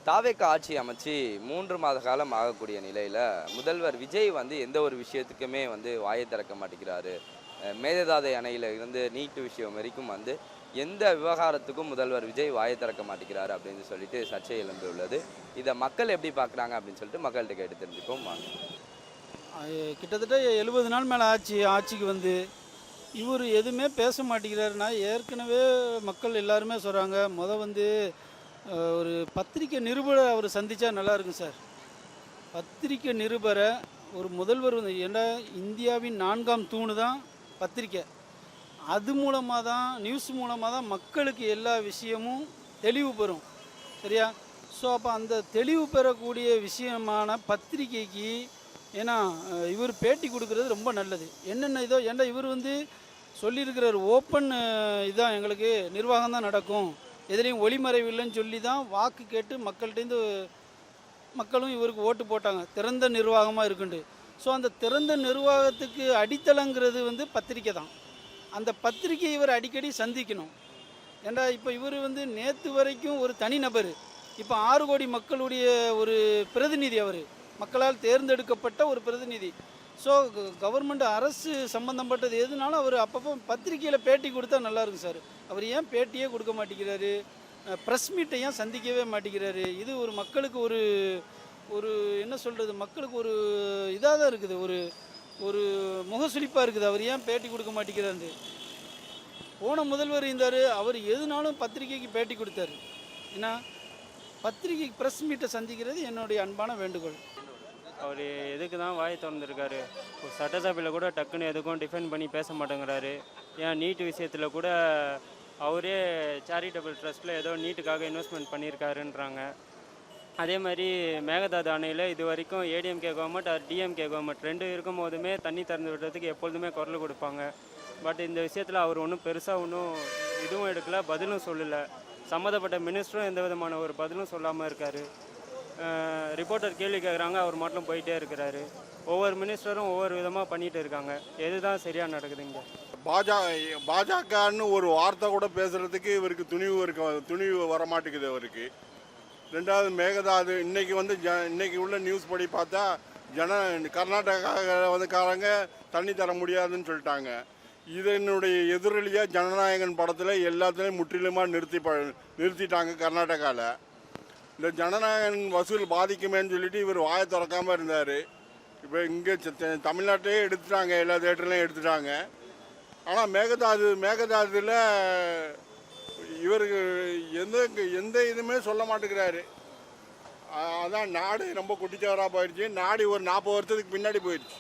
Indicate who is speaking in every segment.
Speaker 1: தாவேக்கா ஆட்சி அமைச்சு 3 மாத காலம் ஆகக்கூடிய நிலையில் முதல்வர் விஜய் வந்து எந்த ஒரு விஷயத்துக்குமே வந்து வாயை திறக்க மாட்டேங்கிறாரு. மேகதாதை அணையில் இருந்து நீட்டு விஷயம் வரைக்கும் வந்து எந்த விவகாரத்துக்கும் முதல்வர் விஜய் வாயை திறக்க மாட்டேங்கிறாரு அப்படின்னு சொல்லிட்டு சர்ச்சை எழும்பியுள்ளது. இதை மக்கள் எப்படி பார்க்குறாங்க அப்படின்னு சொல்லிட்டு மக்கள்கிட்ட கேட்டு தெரிஞ்சுப்போம் வாங்க.
Speaker 2: கிட்டத்தட்ட 70 நாள் மேலே ஆட்சிக்கு வந்து இவர் எதுவுமே பேச மாட்டேங்கிறாருன்னா ஏற்கனவே மக்கள் எல்லாருமே சொல்கிறாங்க. வந்து ஒரு பத்திரிக்கை நிருபரை அவர் சந்தித்தா நல்லா இருக்கும் சார். பத்திரிக்கை நிருபரை ஒரு முதல்வர் வந்து ஏன்னா இந்தியாவின் 4ஆம் தூணு தான் பத்திரிக்கை. அது மூலமாக தான் நியூஸ் மூலமாக தான் மக்களுக்கு எல்லா விஷயமும் தெளிவு பெறும். சரியா? ஸோ அப்போ அந்த தெளிவு பெறக்கூடிய விஷயமான பத்திரிக்கைக்கு ஏன்னா இவர் பேட்டி கொடுக்குறது ரொம்ப நல்லது. என்னென்ன இதோ ஏன்னா இவர் வந்து சொல்லியிருக்கிறார் ஓப்பன் இதான் எங்களுக்கு நிர்வாகம் தான் நடக்கும், எதுலேயும் ஒளிமறைவு இல்லைன்னு சொல்லி தான் வாக்கு கேட்டு மக்கள்கிட்டேருந்து மக்களும் இவருக்கு ஓட்டு போட்டாங்க, திறந்த நிர்வாகமாக இருக்குண்டு. ஸோ அந்த திறந்த நிர்வாகத்துக்கு அடித்தளங்கிறது வந்து பத்திரிக்கை தான். அந்த பத்திரிக்கை இவர் அடிக்கடி சந்திக்கணும். ஏன்னா இப்போ இவர் வந்து நேற்று வரைக்கும் ஒரு தனிநபர், இப்போ 6 கோடி மக்களுடைய ஒரு பிரதிநிதி, அவர் மக்களால் தேர்ந்தெடுக்கப்பட்ட ஒரு பிரதிநிதி. ஸோ கவர்மெண்ட் அரசு சம்மந்தப்பட்டது எதுனாலும் அவர் அப்பப்போ பத்திரிக்கையில் பேட்டி கொடுத்தா நல்லாயிருக்கும் சார். அவர் ஏன் பேட்டியே கொடுக்க மாட்டேங்கிறாரு, ப்ரெஸ் மீட்டை ஏன் சந்திக்கவே மாட்டேங்கிறாரு? இது ஒரு மக்களுக்கு ஒரு ஒரு என்ன சொல்கிறது, மக்களுக்கு ஒரு இதாக தான் இருக்குது, ஒரு ஒரு முகசுளிப்பாக இருக்குது. அவர் ஏன் பேட்டி கொடுக்க மாட்டேங்கிறாரு? போன முதல்வர் இருந்தார், அவர் எதுனாலும் பத்திரிக்கைக்கு பேட்டி கொடுத்தாரு. ஏன்னா பத்திரிகை ப்ரெஸ் மீட்டை சந்திக்கிறது என்னுடைய அன்பான வேண்டுகோள்.
Speaker 3: அவர் எதுக்கு தான் வாய் திறந்துருக்காரு? சட்டசபையில் கூட டக்குன்னு எதுக்கும் டிஃபெண்ட் பண்ணி பேச மாட்டேங்கிறாரு. ஏன் நீட் விஷயத்தில் கூட அவரே சேரிட்டபிள் ட்ரஸ்ட்டில் ஏதோ நீட்டுக்காக இன்வெஸ்ட்மெண்ட் பண்ணியிருக்காருன்றாங்க. அதே மாதிரி மேகதாது அணையில் இது வரைக்கும் ஏடிஎம்கே கவர்மெண்ட் டிஎம்கே கவர்மெண்ட் 2 இருக்கும் போதுமே தண்ணி திறந்து விடுறதுக்கு எப்பொழுதுமே குரல் கொடுப்பாங்க. பட் இந்த விஷயத்தில் அவர் ஒன்றும் பெருசாக ஒன்றும் இதுவும் எடுக்கலை, பதிலும் சொல்லலை. சம்மந்தப்பட்ட மினிஸ்டரும் எந்த விதமான ஒரு பதிலும் சொல்லாமல் இருக்கார். ரிப்போர்ட்டர் கேள்வி கேட்குறாங்க, அவர் மட்டும் போயிட்டே இருக்கிறாரு. ஒவ்வொரு மினிஸ்டரும் ஒவ்வொரு விதமாக பண்ணிகிட்டு இருக்காங்க. எதுதான் சரியாக நடக்குதுங்க?
Speaker 4: பாஜகன்னு ஒரு வார்த்தை கூட பேசுகிறதுக்கு இவருக்கு துணிவு வரமாட்டேங்குது அவருக்கு. ரெண்டாவது மேகதாது இன்னைக்கு வந்து இன்னைக்கு உள்ள நியூஸ் படி பார்த்தா கர்நாடகா வந்துக்காரங்க தண்ணி தர முடியாதுன்னு சொல்லிட்டாங்க. இதனுடைய எதிரொலியாக ஜனநாயகன் படத்தில் எல்லாத்துலேயும் முற்றிலுமாக நிறுத்திட்டாங்க கர்நாடகாவில். இந்த ஜனநாயகன் வசூல் பாதிக்குமேன்னு சொல்லிட்டு இவர் வாயை திறக்காமல் இருந்தார். இப்போ இங்கே தமிழ்நாட்டிலே எடுத்துட்டாங்க, எல்லா தேட்டர்லையும் எடுத்துட்டாங்க. ஆனால் மேகதாதுல இவருக்கு எந்த இதுவுமே சொல்ல மாட்டேங்கிறாரு. அதான் நாடு ரொம்ப குட்டிச்சவராக போயிடுச்சு. நாடு ஒரு 40 வருஷத்துக்கு பின்னாடி போயிடுச்சு.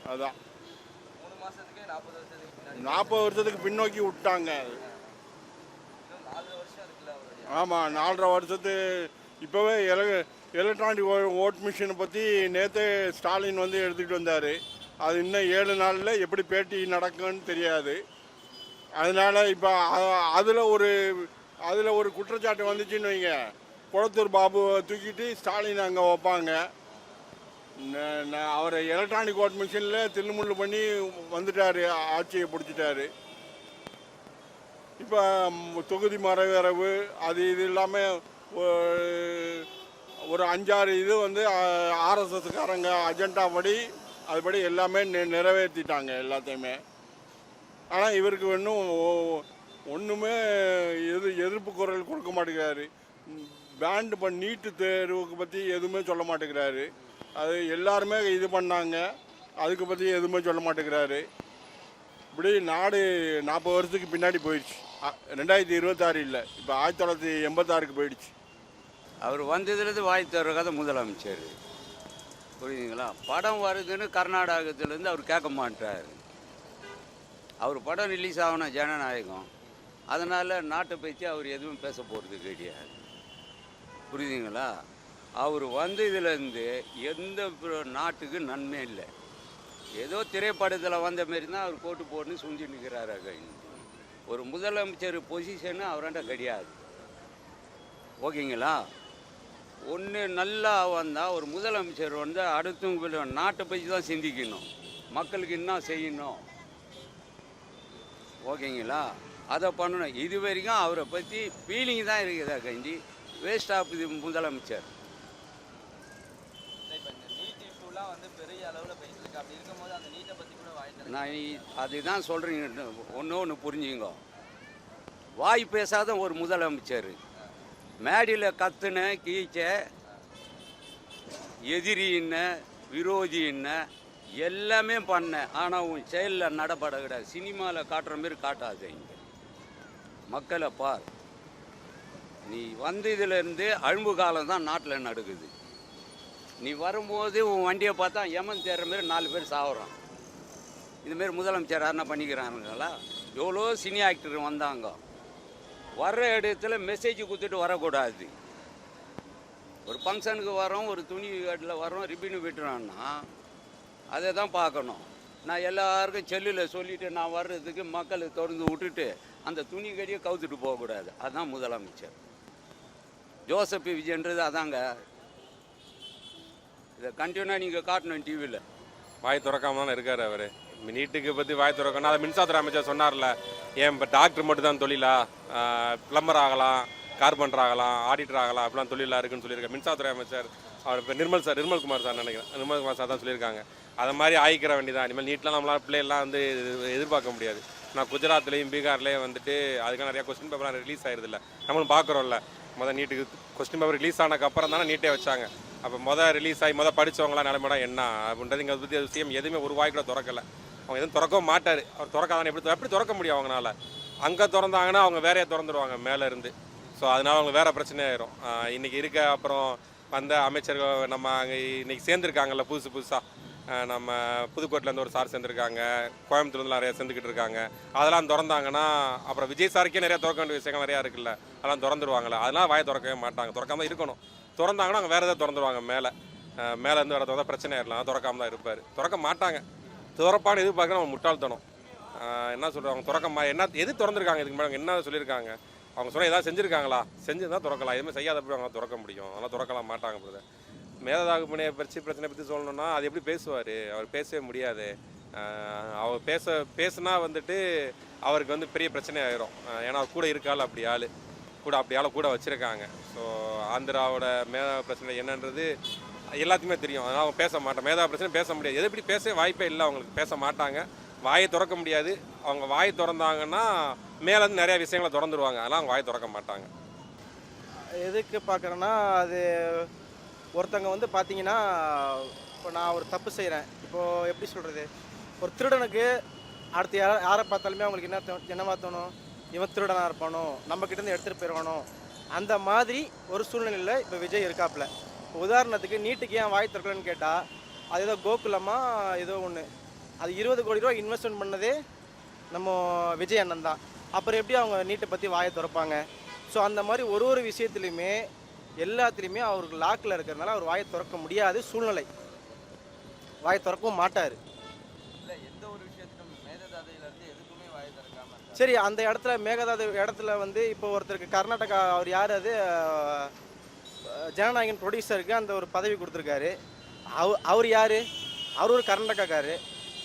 Speaker 4: அதுதான் 40 வருஷத்துக்கு பின்னோக்கி விட்டாங்க. ஆமாம், 4.5 வருஷத்து இப்போவே எலக்ட்ரானிக் ஓட் மிஷினை பற்றி நேற்று ஸ்டாலின் வந்து எடுத்துக்கிட்டு வந்தார். அது இன்னும் 7 நாளில் எப்படி பேட்டி நடக்கும்னு தெரியாது. அதனால் இப்போ அதில் ஒரு குற்றச்சாட்டு வந்துச்சுன்னு வைங்க, குளத்தூர் பாபுவை தூக்கிட்டு ஸ்டாலின் அங்கே வைப்பாங்க. அவரை எலக்ட்ரானிக் ஓட் மிஷினில் தில்லுமுள்ளு பண்ணி வந்துட்டார், ஆட்சியை பிடிச்சிட்டாரு. இப்போ தொகுதி மறுவரைவு அது இது இல்லாமல் ஒரு 5-6 இது வந்து ஆர்எஸ்எஸ்காரங்க அஜெண்டா படி அதுபடி எல்லாமே நிறைவேற்றிட்டாங்க எல்லாத்தையுமே. ஆனால் இவருக்கு இன்னும் ஒன்றுமே எதிர்ப்பு குரல் கொடுக்க மாட்டேங்கிறாரு. பேண்ட் நீட்டு தேர்வுக்கு பற்றி எதுவுமே சொல்ல மாட்டேங்கிறாரு. அது எல்லாருமே இது பண்ணாங்க, அதுக்கு பற்றி எதுவுமே சொல்ல மாட்டேங்கிறாரு. இப்படி நாடு 40 வருஷத்துக்கு பின்னாடி போயிடுச்சு. 2026 இல்லை, இப்போ 1986க்கு போயிடுச்சு.
Speaker 5: அவர் வந்ததுலேருந்து வாய் தர்றக்காத முதலமைச்சர், புரியுதுங்களா? படம் வருதுன்னு கர்நாடகத்துலேருந்து அவர் கேட்க மாட்டார். அவர் படம் ரிலீஸ் ஆகணும் ஜனநாயகம், அதனால் நாட்டை பற்றி அவர் எதுவும் பேச போகிறது கிடையாது, புரியுதுங்களா? அவர் வந்ததுலேருந்து எந்த நாட்டுக்கு நன்மை இல்லை. ஏதோ திரைப்படத்தில் வந்த மாரி தான் அவர் கோட்டு போட்டுன்னு சுஞ்சி நிற்கிறாரு. ஒரு முதலமைச்சர் பொசிஷன்னு அவராண்ட கிடையாது, ஓகேங்களா? ஒன்று நல்லா வந்தால் ஒரு முதலமைச்சர் வந்து அடுத்தவங்க நாட்டை பற்றி தான் சிந்திக்கணும், மக்களுக்கு என்ன செய்யணும், ஓகேங்களா? அதை பண்ணணும். இது வரைக்கும் அவரை பற்றி ஃபீலிங் தான் இருக்குதா கண்டி, வேஸ்ட் ஆஃப் இது முதலமைச்சர்.
Speaker 1: இப்போ இந்த நீட் இஷ்யூலாம் வந்து பெரிய அளவில் போயிட்டு இருக்கு. அப்படி இருக்கும்போது அந்த நீட்டை பற்றி கூட வாய்
Speaker 5: நான் அதுதான் சொல்கிறீங்க. ஒன்று புரிஞ்சுங்க, வாய் பேசாத ஒரு முதலமைச்சர் மேடையில் கத்துன கீச்ச எதிரி என்ன விரோதி என்ன எல்லாமே பண்ண, ஆனால் உன் செயலில் நடப்பட கிடையாது. சினிமாவில் காட்டுற மாரி காட்டாதீங்க, மக்களை பார். நீ வந்ததுலேருந்து அழும்பு காலம் தான் நாட்டில் நடக்குது. நீ வரும்போது உன் வண்டியை பார்த்தா எமன் தேடுற மாரி 4 பேர் சாகுறான். இதுமாரி முதலமைச்சர் யாருன்னா பண்ணிக்கிறானுங்களா? எவ்வளோ சினி ஆக்டர் வந்தாங்க. வர்ற இடத்துல மெசேஜ் கொடுத்துட்டு வரக்கூடாது. ஒரு ஃபங்க்ஷனுக்கு வரோம், ஒரு துணி கட்டில் வரோம், ரிப்பின்னு விட்டுறான்னா அதை தான் பார்க்கணும். நான் எல்லாருக்கும் செல்லில் சொல்லிவிட்டு நான் வர்றதுக்கு மக்களை திறந்து விட்டுட்டு அந்த துணி கடியை கவுத்துட்டு போகக்கூடாது. அதுதான் முதலமைச்சர். ஜோசப் விஜயன்றது அதாங்க. இதை கண்டினியூவாக நீங்கள் காட்டணும் டிவியில்.
Speaker 6: வாய் திறக்காம தானே இருக்கார் அவர். நீட்டுக்கு பற்றி வாய் திறக்கணும். அதை மின்சாரத்துறை அமைச்சர் சொன்னார்ல, ஏன் இப்போ டாக்டர் மட்டும் தான் தொழிலா, ப்ளம்பர் ஆகலாம், கார்பெண்டர் ஆகலாம், ஆடிட்டர் ஆகலாம், அப்படிலாம் தொழிலாக இருக்குன்னு சொல்லியிருக்காரு மின்சாரத்துறை அமைச்சர். அவர் இப்போ நிர்மல்குமார் சார் நினைக்கிறேன், நிர்மல்குமார் சார் தான் சொல்லியிருக்காங்க. அதை மாதிரி ஆயிக்கிற வேண்டியதான். இனிமேல் நீட்லாம் நம்மளால் பிள்ளைலாம் வந்து எதிர்பார்க்க முடியாது. நான் குஜராத்லேயும் பீகார்லேயும் வந்துட்டு அதுக்காக நிறையா கொஸ்டின் பேப்பர்லாம் ரிலீஸ் ஆயிருதில்ல, நம்மளும் பார்க்குறோம்ல. நீட்டுக்கு கொஸ்டின் பேப்பர் ரிலீஸ் ஆனதுக்கப்புறம் தானே நீட்டே வச்சாங்க. அப்போ ரிலீஸ் ஆகி படித்தவங்களாம் நிலைமைடா என்ன அப்படின்றது இங்கே பற்றி விஷயம் எதுவுமே ஒரு வாய் கூட திறக்கலை. அவங்க எதுவும் திறக்கவும் மாட்டார். அவர் திறக்காதானே எப்படி திறக்க முடியும் அவங்களால? அங்கே திறந்தாங்கன்னா அவங்க வேறையாக திறந்துருவாங்க மேலே இருந்து. ஸோ அதனால் அவங்க வேறு பிரச்சனையாயிரும். இன்றைக்கி இருக்க அப்புறம் வந்த அமைச்சர்கள் நம்ம அங்கே இன்றைக்கி சேர்ந்துருக்காங்கல்ல புதுசாக நம்ம புதுக்கோட்டையிலேருந்து ஒரு சார் சேர்ந்துருக்காங்க, கோயம்புத்தூர்லேருந்து நிறையா சேர்ந்துக்கிட்டு இருக்காங்க. அதெல்லாம் திறந்தாங்கன்னா அப்புறம் விஜய் சாருக்கே நிறையா திறக்க வேண்டிய விஷயங்கள் நிறையா இருக்குல்ல, அதெல்லாம் திறந்துருவாங்களே. அதெல்லாம் வாயை திறக்கவே மாட்டாங்க, திறக்காமல் இருக்கணும். திறந்தாங்கன்னா அவங்க வேறு எதாவது திறந்துருவாங்க, மேலேருந்து வர திறந்தா பிரச்சனை ஆயிடலாம். திறக்காம தான் இருப்பார், திறக்க மாட்டாங்க. திறப்பான்னு எதிர்பார்க்க நம்ம முட்டாள்தனம். என்ன சொல்கிறாங்க, என்ன எது திறந்துருக்காங்க? இதுக்கு மேலே என்ன சொல்லியிருக்காங்க? அவங்க சொன்னால் ஏதாவது செஞ்சுருக்காங்களா? செஞ்சுருந்தால் திறக்கலாம். எதுவுமே செய்யாத போய் அவங்க திறக்க முடியும். அதெல்லாம் திறக்கலாம் மாட்டாங்க. பிரதர் மேதாதாகு பணியை பிரச்சனை பற்றி சொல்லணும்னா அது எப்படி பேசுவார்? அவர் பேசவே முடியாது. அவர் பேசுனா வந்துட்டு அவருக்கு பெரிய பிரச்சனை ஆயிரும். ஏன்னா அவர் கூட இருக்காள் அப்படி ஆள் கூட வச்சுருக்காங்க. ஸோ ஆந்திராவோட மேதா பிரச்சனை என்னன்றது எல்லாத்துக்குமே தெரியும். அதனால் அவங்க பேச மாட்டாங்க. மேதா பிரச்சனை பேச முடியாது. எது இப்படி பேச வாய்ப்பே இல்லை. அவங்களுக்கு பேச மாட்டாங்க, வாயை திறக்க முடியாது. அவங்க வாய் திறந்தாங்கன்னா மேலேருந்து நிறையா விஷயங்களை திறந்துருவாங்க. அதெல்லாம் அவங்க வாய் திறக்க மாட்டாங்க.
Speaker 7: எதுக்கு பார்க்குறேன்னா, அது ஒருத்தங்க பார்த்தீங்கன்னா, இப்போ நான் ஒரு தப்பு செய்கிறேன். இப்போது எப்படி சொல்கிறது, ஒரு திருடனுக்கு அடுத்து யாரை பார்த்தாலுமே அவங்களுக்கு என்னவா தோணும்? இவன் திருடனாக இருப்பானோ, நம்மக்கிட்டேருந்து எடுத்துகிட்டு போயிடுவானோ. அந்த மாதிரி ஒரு சூழ்நிலையில் இப்போ விஜய் இருக்காப்புல. இப்போ உதாரணத்துக்கு நீட்டுக்கு ஏன் வாய் திறக்கலன்னு கேட்டால், அது ஏதோ கோகுலமா ஏதோ ஒன்று, அது 20 கோடி ரூபா இன்வெஸ்ட்மெண்ட் பண்ணதே நம்ம விஜய் அண்ணன் தான். அப்புறம் எப்படி அவங்க நீட்டை பற்றி வாயை திறப்பாங்க? ஸோ அந்த மாதிரி ஒரு விஷயத்துலையுமே எல்லாத்துலேயுமே அவருக்கு லாக்கில் இருக்கிறதுனால அவர் வாயை திறக்க முடியாது சூழ்நிலை. வாயை திறக்கவும் மாட்டார்.
Speaker 1: இல்லை, எந்த ஒரு விஷயத்துக்கும் மேகதாதையிலேருந்து எதுக்குமே வாயை திறக்காம.
Speaker 7: சரி, அந்த மேகதாது இடத்துல இப்போ ஒருத்தருக்கு கர்நாடகா, அவர் யார், அது ஜனநாயகன் ப்ரொடியூசருக்கு அந்த ஒரு பதவி கொடுத்துருக்காரு. அவர் யார்? அவர் ஒரு கர்நாடகாக்காரு.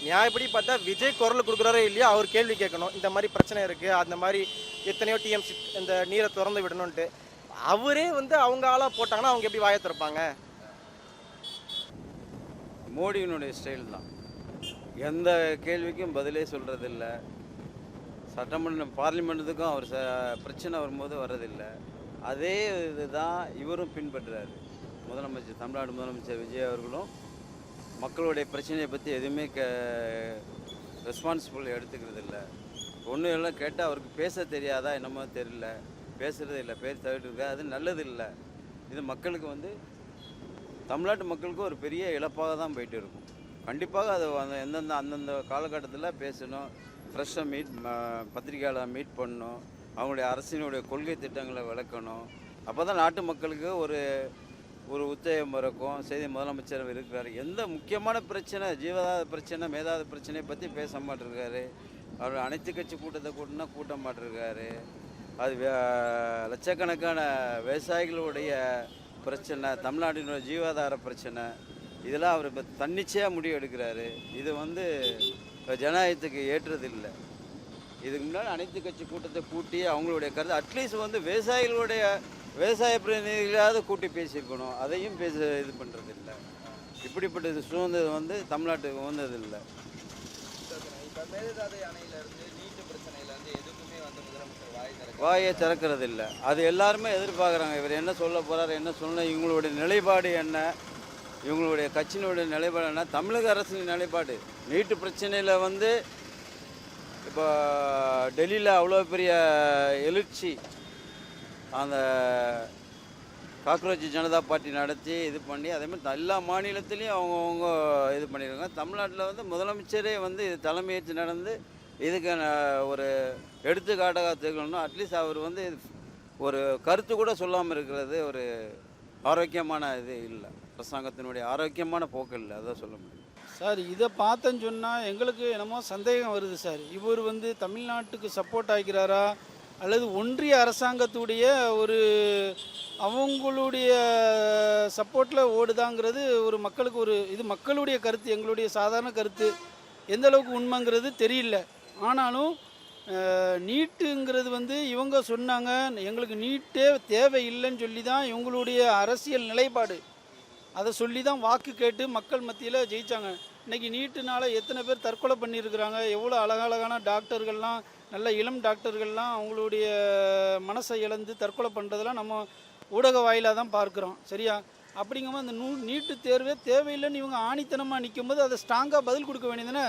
Speaker 7: நியாயப்படி பார்த்தா விஜய் குரல் கொடுக்குறாரே இல்லையா, அவர் கேள்வி கேட்கணும். இந்த மாதிரி பிரச்சனை இருக்குது, அந்த மாதிரி எத்தனையோ டிஎம்சி இந்த நீரை திறந்து விடணுன்ட்டு. அவரே அவங்க ஆளாக போட்டாங்கன்னா அவங்க எப்படி வாயை திறப்பாங்க?
Speaker 5: மோடியினுடைய ஸ்டைல் தான். எந்த கேள்விக்கும் பதிலே சொல்கிறதில்ல. சட்டமன்ற பார்லிமெண்ட்டுக்கும் அவர் பிரச்சனை வரும்போது வர்றதில்லை. அதே இதுதான் இவரும் பின்பற்றுறாரு. தமிழ்நாடு முதலமைச்சர் விஜய் அவர்களும் மக்களுடைய பிரச்சனையை பற்றி எதுவுமே ரெஸ்பான்சிபிள் எடுத்துக்கிறது இல்லை. ஒன்றும் எல்லாம் கேட்டால் அவருக்கு பேச தெரியாதா என்னமோ தெரியல, பேசுகிறது இல்லை, பேர் தவிர்த்து. அது நல்லது இல்லை. இது மக்களுக்கு தமிழ்நாட்டு மக்களுக்கு ஒரு பெரிய இழப்பாக தான் போயிட்டு இருக்கும். கண்டிப்பாக அது அந்தந்த காலகட்டத்தில் பேசணும். ஃப்ரெஷ்ஷாக பத்திரிகையாளர் மீட் பண்ணணும். அவங்களுடைய அரசினுடைய கொள்கை திட்டங்களை விளக்கணும். அப்போ தான் நாட்டு மக்களுக்கு ஒரு உத்தேகம் இருக்கும். செய்தி முதலமைச்சர் இருக்கிறார். எந்த முக்கியமான பிரச்சனை, ஜீவதாத பிரச்சனை, மேதாத பிரச்சனையை பற்றி பேச மாட்டிருக்காரு. அவர் அனைத்து கட்சி கூட்டத்தை கூட்ட மாட்டிருக்காரு. அது லட்சக்கணக்கான விவசாயிகளுடைய பிரச்சனை, தமிழ்நாட்டினுடைய ஜீவாதார பிரச்சனை, இதெல்லாம் அவர் இப்போ தன்னிச்சையாக முடிவு எடுக்கிறாரு. இது ஜனநாயகத்துக்கு ஏற்றதில்லை. இதுக்கு முன்னாடி அனைத்து கட்சி கூட்டத்தை கூட்டி அவங்களுடைய கருத்து அட்லீஸ்ட் விவசாயிகளுடைய
Speaker 8: விவசாய பிரதிநிதிகளாவது கூட்டி பேசியிருக்கணும், அதையும் இது பண்ணுறது இல்லை. இப்படிப்பட்ட சுதந்திரம் வந்து தமிழ்நாட்டுக்கு வந்ததில்லை.
Speaker 1: இப்போ மேகதாது அணையிலேருந்து நீட்டு பிரச்சனையிலேருந்து எதுக்குமே வந்து முதலமைச்சர்
Speaker 8: வாயை திறக்கிறது இல்லை. அது எல்லாருமே எதிர்பார்க்குறாங்க. இவர் என்ன சொல்ல போகிறார், என்ன சொல்ல, இவங்களுடைய நிலைப்பாடு என்ன, இவங்களுடைய கட்சியினுடைய நிலைப்பாடு என்ன, தமிழக அரசின் நிலைப்பாடு. நீட்டு பிரச்சனையில் வந்து இப்போ டெல்லியில் அவ்வளோ பெரிய எழுச்சி அந்த காக்ரோச் ஜனதா பார்ட்டி நடத்தி இது பண்ணி, அதேமாதிரி எல்லா மாநிலத்திலையும் அவங்கவுங்க இது பண்ணியிருக்காங்க. தமிழ்நாட்டில் வந்து முதலமைச்சரே வந்து இது தலைமையேற்று நடந்து இதுக்கான ஒரு எடுத்துக்காட்டாக திகழணும். அட்லீஸ்ட் அவர் வந்து ஒரு கருத்து கூட சொல்லாமல் இருக்கிறது ஒரு ஆரோக்கியமான இது இல்லை, அரசாங்கத்தினுடைய ஆரோக்கியமான போக்கு இல்லை, அதான் சொல்ல முடியும்.
Speaker 2: சார் இதை பார்த்தேன்னு சொன்னால் எங்களுக்கு என்னமோ சந்தேகம் வருது சார். இவர் வந்து தமிழ்நாட்டுக்கு சப்போர்ட் ஆகிறாரா அல்லது ஒன்றிய அரசாங்கத்துடைய ஒரு அவங்களுடைய சப்போர்ட்டில் ஓடுதாங்கிறது ஒரு மக்களுக்கு ஒரு இது மக்களுடைய கருத்து, எங்களுடைய சாதாரண கருத்து எந்த அளவுக்கு உண்மைங்கிறது தெரியல. ஆனாலும் நீட்டுங்கிறது வந்து இவங்க சொன்னாங்க, எங்களுக்கு நீட்டே தேவையில்லைன்னு சொல்லி தான் இவங்களுடைய அரசியல் நிலைப்பாடு, அதை சொல்லி தான் வாக்கு கேட்டு மக்கள் மத்தியில் ஜெயித்தாங்க. இன்றைக்கி நீட்டுனால எத்தனை பேர் தற்கொலை பண்ணியிருக்கிறாங்க, எவ்வளோ அழகழகான டாக்டர்கள்லாம், நல்ல இளம் டாக்டர்கள்லாம் அவங்களுடைய மனசை இழந்து தற்கொலை பண்ணுறதெல்லாம் நம்ம ஊடக வாயிலாக தான் பார்க்குறோம். சரியா? அப்படிங்கும்போது அந்த நீட்டு தேர்வே தேவையில்லைன்னு இவங்க ஆணித்தனமாக நிற்கும்போது அதை ஸ்ட்ராங்காக பதில் கொடுக்க வேண்டியதுன்னு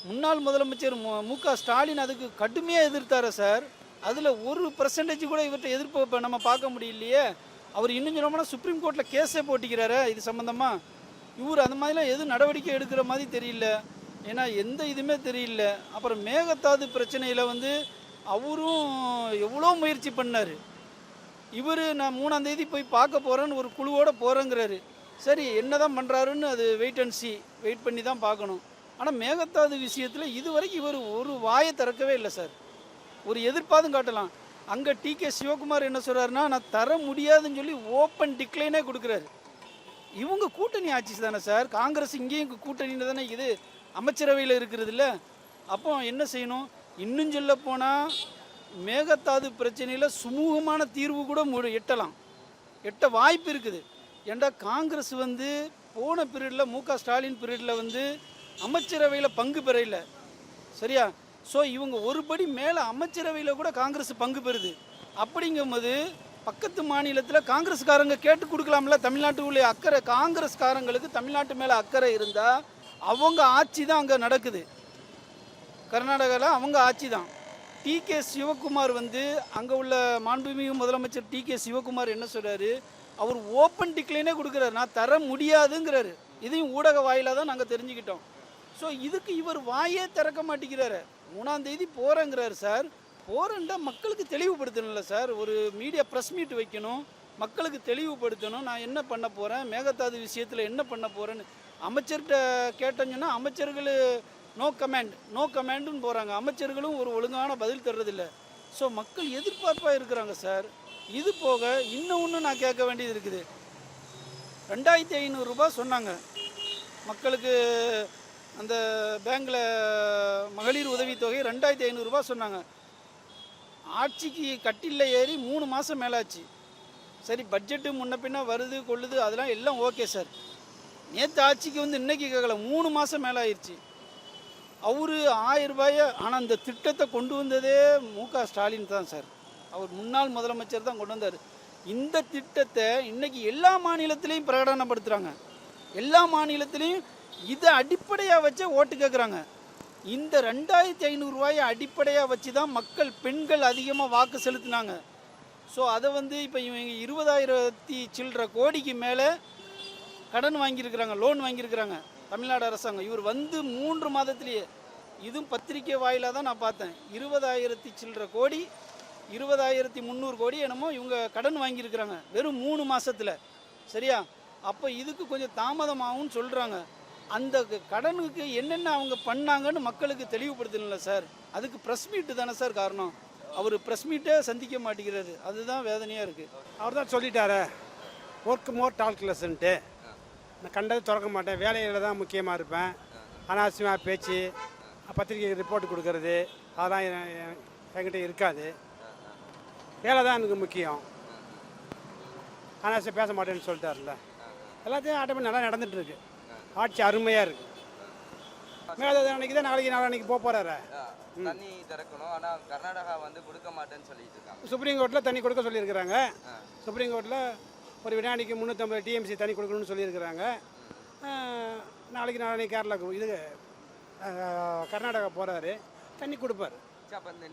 Speaker 2: முன்னாள் முதலமைச்சர் மு.க. ஸ்டாலின் அதுக்கு கடுமையாக எதிர்த்தார சார். அதில் 1% கூட இவர்கிட்ட எதிர்ப்பு இப்போ நம்ம பார்க்க முடியலையே. அவர் இன்னும் சொல்லணும்னா சுப்ரீம் கோர்ட்டில் கேஸே போட்டிக்கிறாரு இது சம்மந்தமாக. இவர் அந்த மாதிரிலாம் எதுவும் நடவடிக்கை எடுக்கிற மாதிரி தெரியல, ஏன்னா எந்த இதுவுமே தெரியல. அப்புறம் மேகதாது பிரச்சனையில் வந்து அவரும் எவ்வளோ முயற்சி பண்ணார். இவர் நான் 3ஆம் தேதி போய் பார்க்க போகிறேன்னு ஒரு குழுவோடு போகிறேங்கிறாரு. சரி என்ன தான் பண்ணுறாருன்னு அது வெயிட் பண்ணி தான் பார்க்கணும். ஆனால் மேகதாது விஷயத்தில் இதுவரைக்கும் இவர் ஒரு வாயை திறக்கவே இல்லை சார். ஒரு எதிர்ப்பாதும் காட்டலாம். அங்கே டி.கே. சிவகுமார் என்ன சொல்கிறாருன்னா, நான் தர முடியாதுன்னு சொல்லி ஓப்பன் டிக்ளைனே கொடுக்குறாரு. இவங்க கூட்டணி ஆட்சி தானே சார், காங்கிரஸ் இங்கேயும் கூட்டணின்னு தானே இது அமைச்சரவையில் இருக்கிறது இல்லை. அப்போ என்ன செய்யணும், இன்னும் சொல்ல போனால் மேகதாது பிரச்சனையில் சுமூகமான தீர்வு கூட எட்ட வாய்ப்பு இருக்குது. ஏண்டா காங்கிரஸ் வந்து போன பீரியடில் மு.க. ஸ்டாலின் பீரியடில் வந்து அமைச்சரவையில் பங்கு பெறையில. சரியா? ஸோ இவங்க ஒருபடி மேலே அமைச்சரவையில் கூட காங்கிரஸ் பங்கு பெறுது. அப்படிங்கும்போது பக்கத்து மாநிலத்தில் காங்கிரஸ்காரங்க கேட்டு கொடுக்கலாம்ல. தமிழ்நாட்டுடைய அக்கறை, காங்கிரஸ்காரங்களுக்கு தமிழ்நாட்டு மேலே அக்கறை இருந்தால் அவங்க ஆட்சி தான் அங்கே நடக்குது. கர்நாடகாவில் அவங்க ஆட்சி தான். டி.கே. சிவகுமார் வந்து அங்கே உள்ள மாண்புமிகு முதலமைச்சர் டி.கே. சிவகுமார் என்ன சொல்கிறாரு, அவர் ஓப்பன் டிக்ளைனே கொடுக்குறாரு, நான் தர முடியாதுங்கிறாரு. இதையும் ஊடக வாயிலாக தான் நாங்கள் தெரிஞ்சுக்கிட்டோம். ஸோ இதுக்கு இவர் வாயே திறக்க மாட்டேங்கிறாரு. 3ஆம் தேதி போகிறேங்கிறாரு சார். போகிறேன்டா மக்களுக்கு தெளிவுபடுத்தணும்ல சார். ஒரு மீடியா ப்ரெஸ் மீட் வைக்கணும், மக்களுக்கு தெளிவுபடுத்தணும். நான் என்ன பண்ண போகிறேன், மேகதாது விஷயத்தில் என்ன பண்ண போகிறேன்னு அமைச்சர்கிட்ட கேட்டேன்னு சொன்னால் அமைச்சர்கள் நோ கமெண்டுன்னு போகிறாங்க. அமைச்சர்களும் ஒரு ஒழுங்கான பதில் தர்றதில்லை. ஸோ மக்கள் எதிர்பார்ப்பாக இருக்கிறாங்க சார். இது போக இன்னும் நான் கேட்க வேண்டியது இருக்குது. 2500 ரூபாய் சொன்னாங்க மக்களுக்கு. அந்த பேங்கில் மகளிர் உதவித்தொகை 2500 ரூபாய் சொன்னாங்க. ஆட்சிக்கு கட்டிலில் ஏறி 3 மாதம் மேலாச்சு. சரி பட்ஜெட்டு முன்ன பின்ன வருது கொள்ளுது அதெல்லாம் எல்லாம் ஓகே சார். நேற்று ஆட்சிக்கு வந்து இன்றைக்கி கேட்கல, 3 மாதம் மேலே ஆயிடுச்சு. அவர் 1000 ரூபாயை, ஆனால் அந்த திட்டத்தை கொண்டு வந்ததே மு.க. ஸ்டாலின் தான் சார். அவர் முன்னாள் முதலமைச்சர் தான் கொண்டு வந்தார். இந்த திட்டத்தை இன்றைக்கி எல்லா மாநிலத்திலையும் பிரகடனப்படுத்துகிறாங்க. எல்லா மாநிலத்திலையும் இதை அடிப்படையாக வச்சு ஓட்டு கேட்குறாங்க. இந்த 2500 ரூபாயை அடிப்படையாக வச்சு தான் மக்கள், பெண்கள் அதிகமாக வாக்கு செலுத்தினாங்க. ஸோ அதை வந்து இப்போ இவங்க 20,000 சில்லற கோடிக்கு மேலே கடன் வாங்கியிருக்கிறாங்க, லோன் வாங்கியிருக்கிறாங்க தமிழ்நாடு அரசாங்கம். இவர் வந்து 3 மாதத்துலேயே, இதுவும் பத்திரிக்கை வாயிலாக தான் நான் பார்த்தேன், 20,000 சில்லற கோடி, 20,300 கோடி என்னமோ இவங்க கடன் வாங்கியிருக்கிறாங்க வெறும் 3 மாதத்தில். சரியா? அப்போ இதுக்கு கொஞ்சம் தாமதமாகும்னு சொல்கிறாங்க. அந்த கடனுக்கு என்னென்ன அவங்க பண்ணாங்கன்னு மக்களுக்கு தெளிவுபடுத்தணும்ல சார். அதுக்கு ப்ரெஸ் மீட்டு தானே சார் காரணம். அவர் ப்ரெஸ் மீட்டே சந்திக்க மாட்டேங்கிறது, அதுதான் வேதனையாக இருக்குது.
Speaker 9: அவர் தான் சொல்லிட்டாரு, ஒர்க் மோர் டால்குலஸ்ன்ட்டு. நான் கண்டது திறக்க மாட்டேன், வேலையில் தான் முக்கியமாக இருப்பேன். அனாவசியமாக பேச்சு, பத்திரிக்கை ரிப்போர்ட் கொடுக்கறது அதெல்லாம் என்கிட்ட இருக்காது. வேலை தான் எனக்கு முக்கியம். அனாவசியம் பேச மாட்டேன்னு சொல்லிட்டாருல்ல. எல்லாத்தையும் ஆட்டோமே நல்லா நடந்துகிட்ருக்கு. ஆட்சி அருமையாக இருக்குது. மேலே அன்னைக்கு தான் நாளைக்கு போக போகிறாரு.
Speaker 1: தண்ணி திறக்கணும், ஆனால் கர்நாடகா வந்து கொடுக்க மாட்டேன்னு சொல்லிட்டு இருக்காங்க.
Speaker 9: சுப்ரீம் கோர்ட்டில் தண்ணி கொடுக்க சொல்லியிருக்கிறாங்க. சுப்ரீம் கோர்ட்டில் ஒரு வினாடிக்கு 350 டிஎம்சி தண்ணி கொடுக்கணும்னு சொல்லியிருக்கிறாங்க. நாளைக்கு கேரளாவுக்கு இது கர்நாடகா போகிறாரு, தண்ணி கொடுப்பாரு.
Speaker 1: அப்போ இந்த